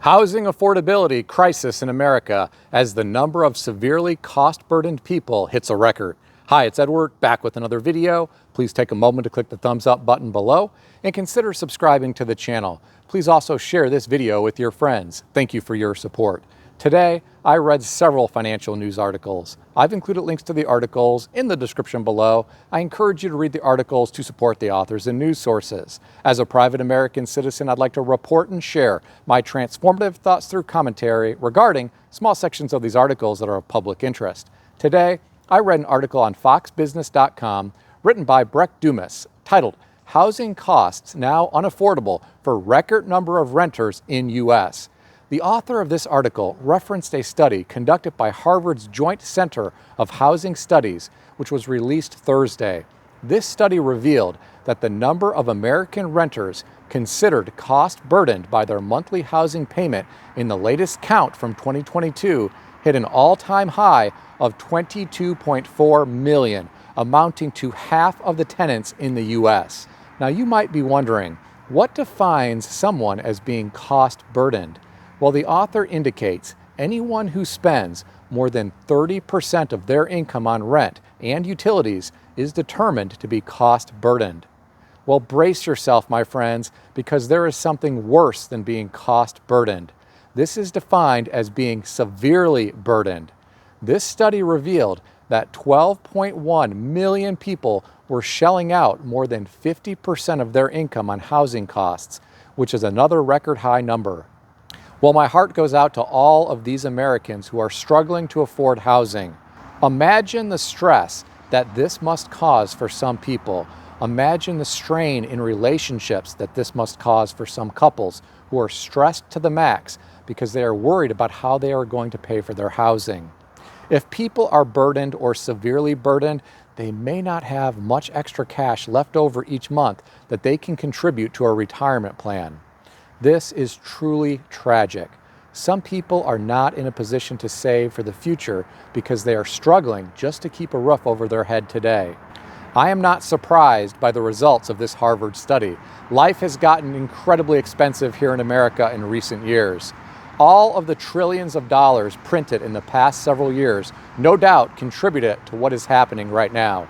Housing affordability crisis in America as the number of severely cost-burdened people hits a record. Hi, it's Edward, back with another video. Please take a moment to click the thumbs up button below and consider subscribing to the channel. Please also share this video with your friends. Thank you for your support. Today, I read several financial news articles. I've included links to the articles in the description below. I encourage you to read the articles to support the authors and news sources. As a private American citizen, I'd like to report and share my transformative thoughts through commentary regarding small sections of these articles that are of public interest. Today, I read an article on foxbusiness.com written by Breck Dumas titled, "Housing Costs Now Unaffordable for Record Number of Renters in U.S." The author of this article referenced a study conducted by Harvard's Joint Center of Housing Studies, which was released Thursday. This study revealed that the number of American renters considered cost-burdened by their monthly housing payment in the latest count from 2022 hit an all-time high of 22.4 million, amounting to half of the tenants in the U.S. Now you might be wondering, what defines someone as being cost-burdened? Well, the author indicates anyone who spends more than 30% of their income on rent and utilities is determined to be cost-burdened. Well, brace yourself, my friends, because there is something worse than being cost-burdened. This is defined as being severely burdened. This study revealed that 12.1 million people were shelling out more than 50% of their income on housing costs, which is another record high number. Well, my heart goes out to all of these Americans who are struggling to afford housing. Imagine the stress that this must cause for some people. Imagine the strain in relationships that this must cause for some couples who are stressed to the max because they are worried about how they are going to pay for their housing. If people are burdened or severely burdened, they may not have much extra cash left over each month that they can contribute to a retirement plan. This is truly tragic. Some people are not in a position to save for the future because they are struggling just to keep a roof over their head today. I am not surprised by the results of this Harvard study. Life has gotten incredibly expensive here in America in recent years. All of the trillions of dollars printed in the past several years no doubt contributed to what is happening right now.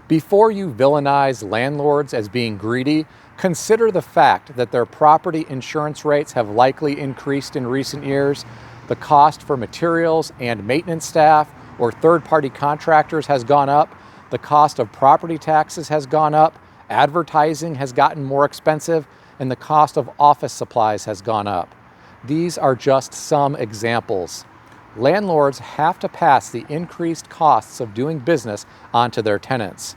Before you villainize landlords as being greedy, consider the fact that their property insurance rates have likely increased in recent years. The cost for materials and maintenance staff or third-party contractors has gone up. The cost of property taxes has gone up. Advertising has gotten more expensive, and the cost of office supplies has gone up. These are just some examples. Landlords have to pass the increased costs of doing business onto their tenants.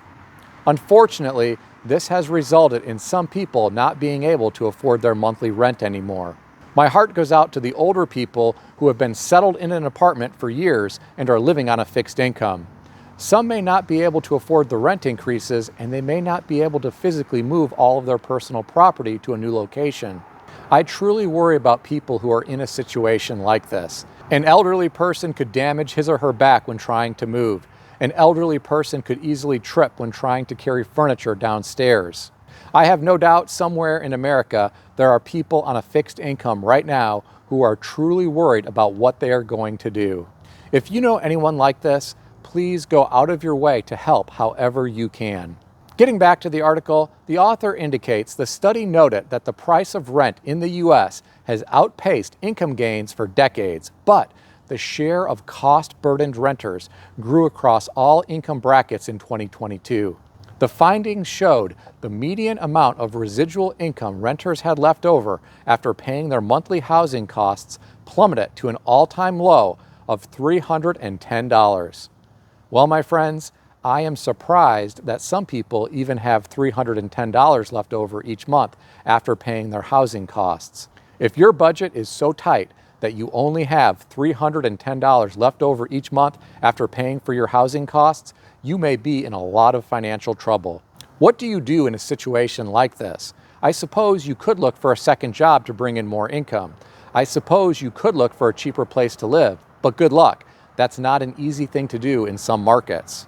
Unfortunately, this has resulted in some people not being able to afford their monthly rent anymore. My heart goes out to the older people who have been settled in an apartment for years and are living on a fixed income. Some may not be able to afford the rent increases, and they may not be able to physically move all of their personal property to a new location. I truly worry about people who are in a situation like this. An elderly person could damage his or her back when trying to move. An elderly person could easily trip when trying to carry furniture downstairs. I have no doubt somewhere in America there are people on a fixed income right now who are truly worried about what they are going to do. If you know anyone like this, please go out of your way to help however you can. Getting back to the article, the author indicates the study noted that the price of rent in the U.S. has outpaced income gains for decades, but the share of cost-burdened renters grew across all income brackets in 2022. The findings showed the median amount of residual income renters had left over after paying their monthly housing costs plummeted to an all-time low of $310. Well, my friends, I am surprised that some people even have $310 left over each month after paying their housing costs. If your budget is so tight that you only have $310 left over each month after paying for your housing costs, you may be in a lot of financial trouble. What do you do in a situation like this? I suppose you could look for a second job to bring in more income. I suppose you could look for a cheaper place to live, but good luck. That's not an easy thing to do in some markets.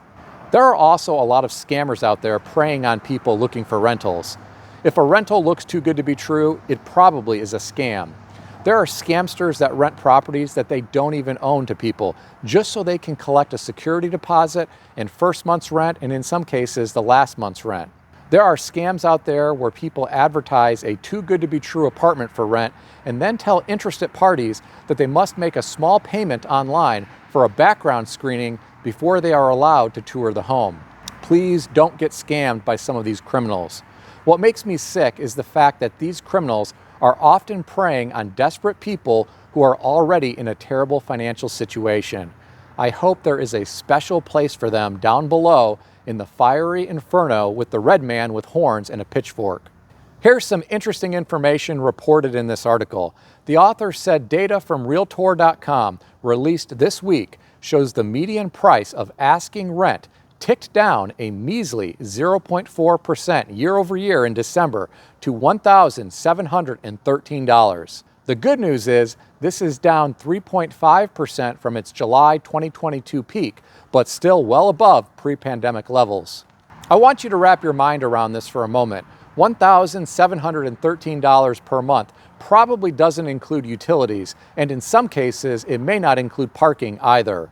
There are also a lot of scammers out there preying on people looking for rentals. If a rental looks too good to be true, it probably is a scam. There are scamsters that rent properties that they don't even own to people, just so they can collect a security deposit and first month's rent, and in some cases, the last month's rent. There are scams out there where people advertise a too-good-to-be-true apartment for rent and then tell interested parties that they must make a small payment online for a background screening before they are allowed to tour the home. Please don't get scammed by some of these criminals. What makes me sick is the fact that these criminals are often preying on desperate people who are already in a terrible financial situation. I hope there is a special place for them down below in the fiery inferno with the red man with horns and a pitchfork. Here's some interesting information reported in this article. The author said data from Realtor.com released this week shows the median price of asking rent ticked down a measly 0.4% year over year in December to $1,713. The good news is this is down 3.5% from its July 2022 peak, but still well above pre-pandemic levels. I want you to wrap your mind around this for a moment. $1,713 per month probably doesn't include utilities, and in some cases, it may not include parking either.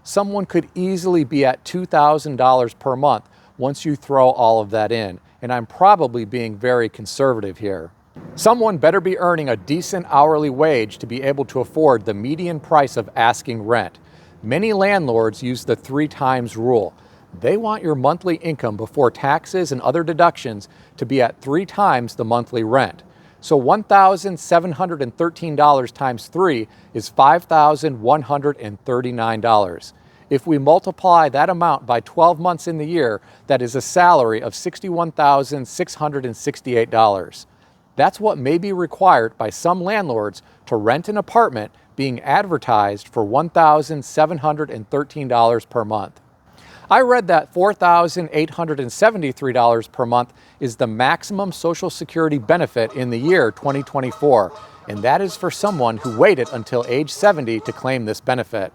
Someone could easily be at $2,000 per month once you throw all of that in, and I'm probably being very conservative here. Someone better be earning a decent hourly wage to be able to afford the median price of asking rent. Many landlords use the 3 times rule. They want your monthly income before taxes and other deductions to be at 3 times the monthly rent. So $1,713 times 3 is $5,139. If we multiply that amount by 12 months in the year, that is a salary of $61,668. That's what may be required by some landlords to rent an apartment being advertised for $1,713 per month. I read that $4,873 per month is the maximum Social Security benefit in the year 2024, and that is for someone who waited until age 70 to claim this benefit.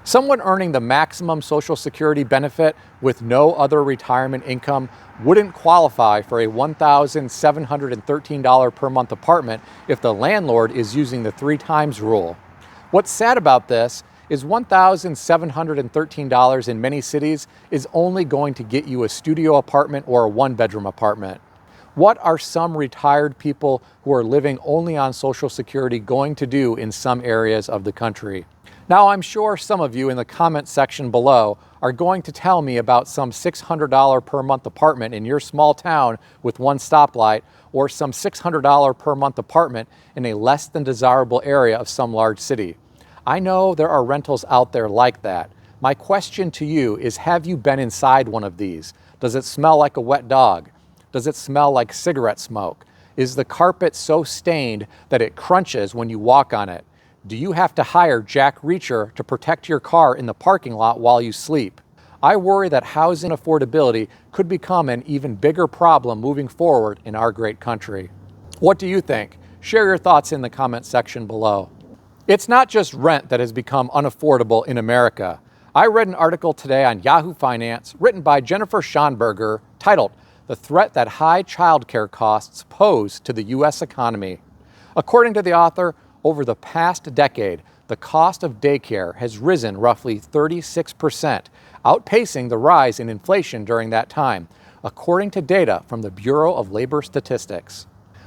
Someone earning the maximum Social Security benefit with no other retirement income wouldn't qualify for a $1,713 per month apartment if the landlord is using the 3 times rule. What's sad about this is $1,713 in many cities is only going to get you a studio apartment or a 1-bedroom apartment. What are some retired people who are living only on Social Security going to do in some areas of the country? Now, I'm sure some of you in the comment section below are going to tell me about some $600 per month apartment in your small town with 1 stoplight, or some $600 per month apartment in a less than desirable area of some large city. I know there are rentals out there like that. My question to you is, have you been inside one of these? Does it smell like a wet dog? Does it smell like cigarette smoke? Is the carpet so stained that it crunches when you walk on it? Do you have to hire Jack Reacher to protect your car in the parking lot while you sleep? I worry that housing affordability could become an even bigger problem moving forward in our great country. What do you think? Share your thoughts in the comment section below. It's not just rent that has become unaffordable in America. I read an article today on Yahoo Finance written by Jennifer Schonberger titled, "The Threat That High Childcare Costs Pose to the U.S. Economy." According to the author, over the past decade, the cost of daycare has risen roughly 36%, outpacing the rise in inflation during that time, according to data from the Bureau of Labor Statistics.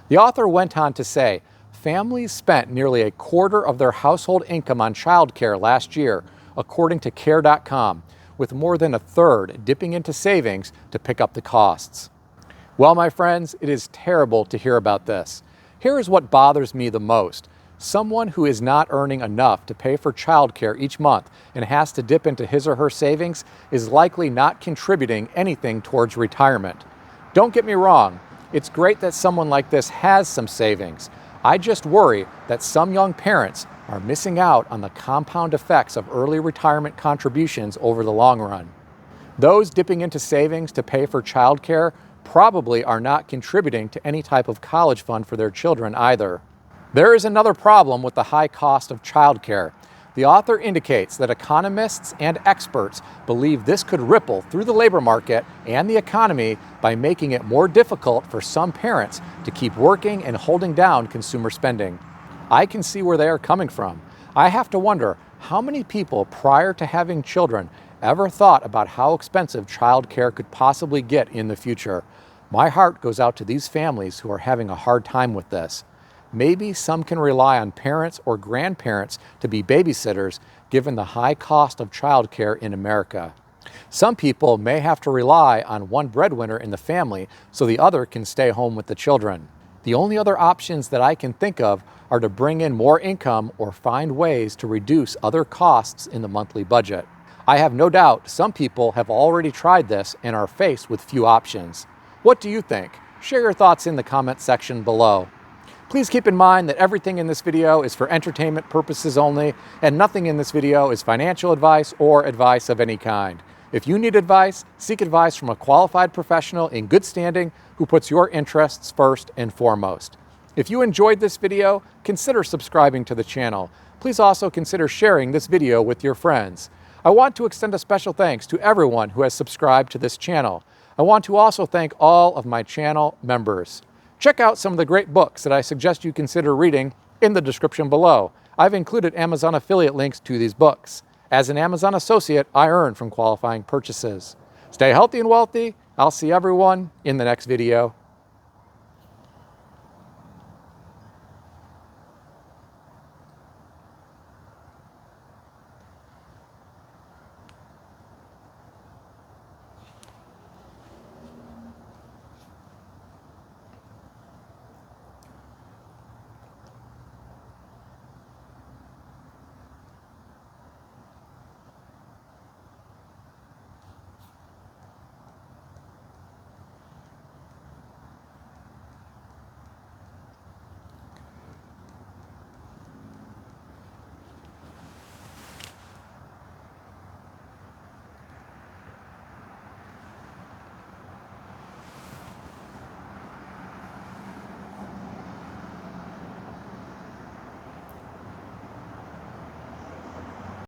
The author went on to say, families spent nearly a quarter of their household income on childcare last year, according to Care.com, with more than a third dipping into savings to pick up the costs. Well, my friends, it is terrible to hear about this. Here is what bothers me the most. Someone who is not earning enough to pay for childcare each month and has to dip into his or her savings is likely not contributing anything towards retirement. Don't get me wrong, it's great that someone like this has some savings. I just worry that some young parents are missing out on the compound effects of early retirement contributions over the long run. Those dipping into savings to pay for childcare probably are not contributing to any type of college fund for their children either. There is another problem with the high cost of childcare. The author indicates that economists and experts believe this could ripple through the labor market and the economy by making it more difficult for some parents to keep working and holding down consumer spending. I can see where they are coming from. I have to wonder how many people prior to having children ever thought about how expensive childcare could possibly get in the future. My heart goes out to these families who are having a hard time with this. Maybe some can rely on parents or grandparents to be babysitters given the high cost of childcare in America. Some people may have to rely on one breadwinner in the family so the other can stay home with the children. The only other options that I can think of are to bring in more income or find ways to reduce other costs in the monthly budget. I have no doubt some people have already tried this and are faced with few options. What do you think? Share your thoughts in the comment section below. Please keep in mind that everything in this video is for entertainment purposes only, and nothing in this video is financial advice or advice of any kind. If you need advice, seek advice from a qualified professional in good standing who puts your interests first and foremost. If you enjoyed this video, consider subscribing to the channel. Please also consider sharing this video with your friends. I want to extend a special thanks to everyone who has subscribed to this channel. I want to also thank all of my channel members. Check out some of the great books that I suggest you consider reading in the description below. I've included Amazon affiliate links to these books. As an Amazon associate, I earn from qualifying purchases. Stay healthy and wealthy. I'll see everyone in the next video.